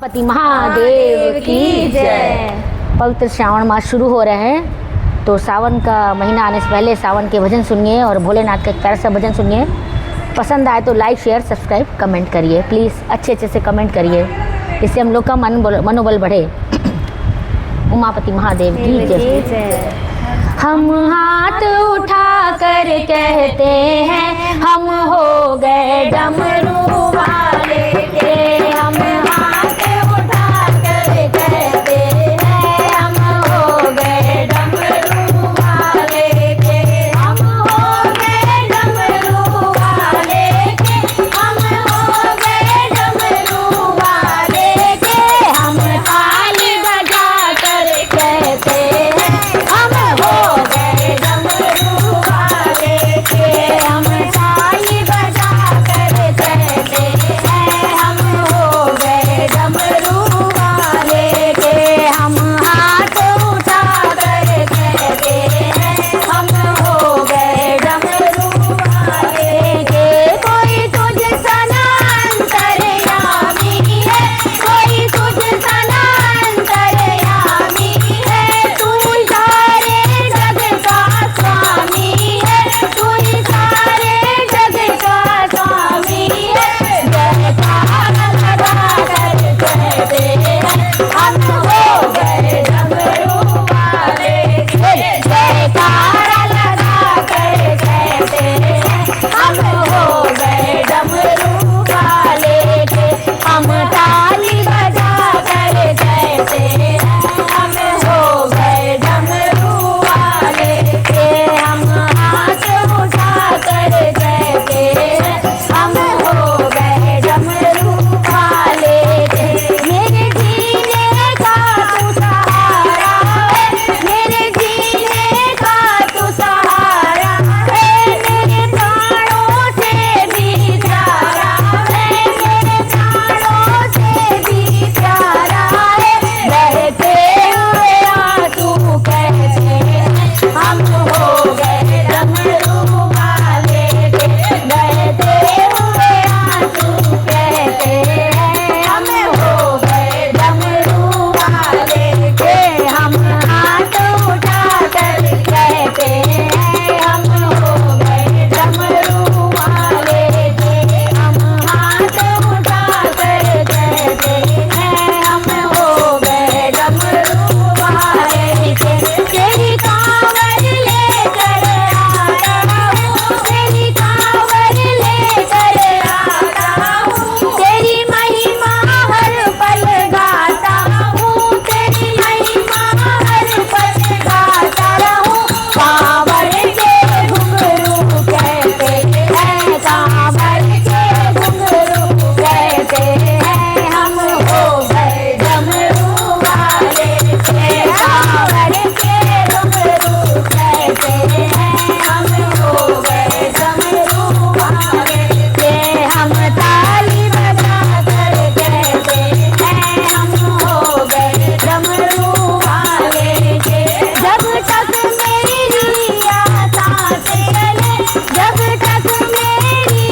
पति महादेव की जय। पवित्र श्रावण मास शुरू हो रहे हैं, तो सावन का महीना आने से पहले सावन के भजन सुनिए और भोलेनाथ का एक प्यारा सा भजन सुनिए। पसंद आए तो लाइक शेयर सब्सक्राइब कमेंट करिए, प्लीज़ अच्छे से कमेंट करिए, इससे हम लोग का मनोबल बढ़े। उमापति महादेव की जय। हम हाथ उठा कर कहते हैं हम हो गए डमरू वाले के। हम हाथ उठा कर कहते हैं हम हो गए डमरू वाले के। हम हो गए डमरू वाले के। हम हो गए डमरू वाले के। हम ताली बजा कर कहते हैं हम हो गए डमरू वाले के। हम ताली बजा कर कहते हैं हम हो गए डमरू वाले के। हम हाथ उठा कर कहते हैं हम हो गए डमरू वाले के। कोई तुझ सना अंतर्यामी है, कोई तुझ सना अंतर्यामी है। तू सारे जग का स्वामी है, तू सारे जग का स्वामी है। जयकार लगा कर कहते हैं हम हो गए डमरू वाले के। जयकार लगा कर कहते हैं हम हो गए डमरू वाले के। हम ताली बजा कर कहते हैं हम हो गए डमरू वाले के। हम हाथ उठा कर कहते हैं हम हो गए डमरू वाले के। मेरे जीने का तू सहारा है, मेरे जीने का तू सहारा है। मेरे प्राणों से भी प्यारा है, मेरे प्राणों से भी प्यारा है। बहते हुए आंसू कहते हैं हम हो गए डमरू वाले के। बहते हुए आंसू कहते हैं हम हो गए डमरू वाले के। हम हाथ उठा कर कहते हैं हम हो गए डमरू वाले के। हम हाथ उठा कर कहते हैं हम हो गए डमरू वाले के। तेरी कांवर लेकर आता हूँ, तेरी कांवर लेकर आता हूँ। तेरी महिमा हर पल गाता हूँ, तेरी महिमा हर पल गाता हूँ। कांवर के घुंघरू कहते हैं, कांवर के घुंघरू कहते हैं हम हो गए डमरू वाले के। कांवर के घुंघरू कहते हैं हम हो गए डमरू वाले के। हम ताली बजा कर कहते हैं हम हो गए डमरू वाले के। जब तक मेरी सांस चले, जब तक मेरी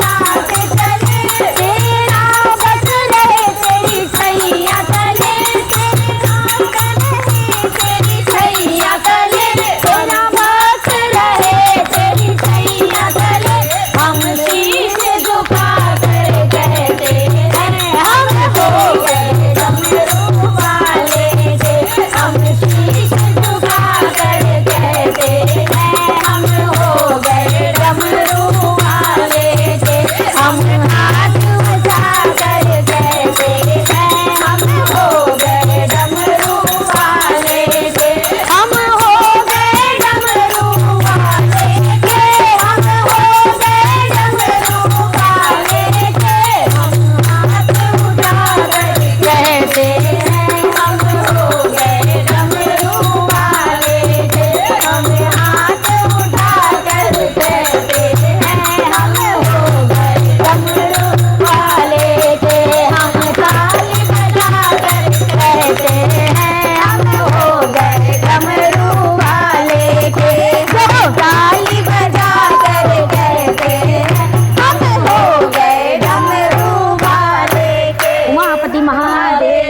सांस चले, तेरा बस रहे तेरी छैया तले। तेरा बस रहे तेरी छैया तले, तेरा बस रहे तेरी छैया तले। हम शीश झुका कर कहते हैं हम हो गए डमरू वाले के। हम शीश झुका कर कहते हैं हम हो गए डमरू वाले के। हम हाथ उठा कर कहते हैं हम हो गए डमरू वाले के। हम हो गए डमरू वाले के। हम हो गए डमरू वाले के। हम हाथ उठा कर कहते हैं हम हो गए डमरू वाले के। हम हाथ उठा कर कहते हैं हम हो गए डमरू वाले के। हम ताली बजा कर कहते हैं हम हो गए डमरू वाले के। ताली बजा कर कहते हैं हम हो गए डमरू वाले के। उमापति महा महादेव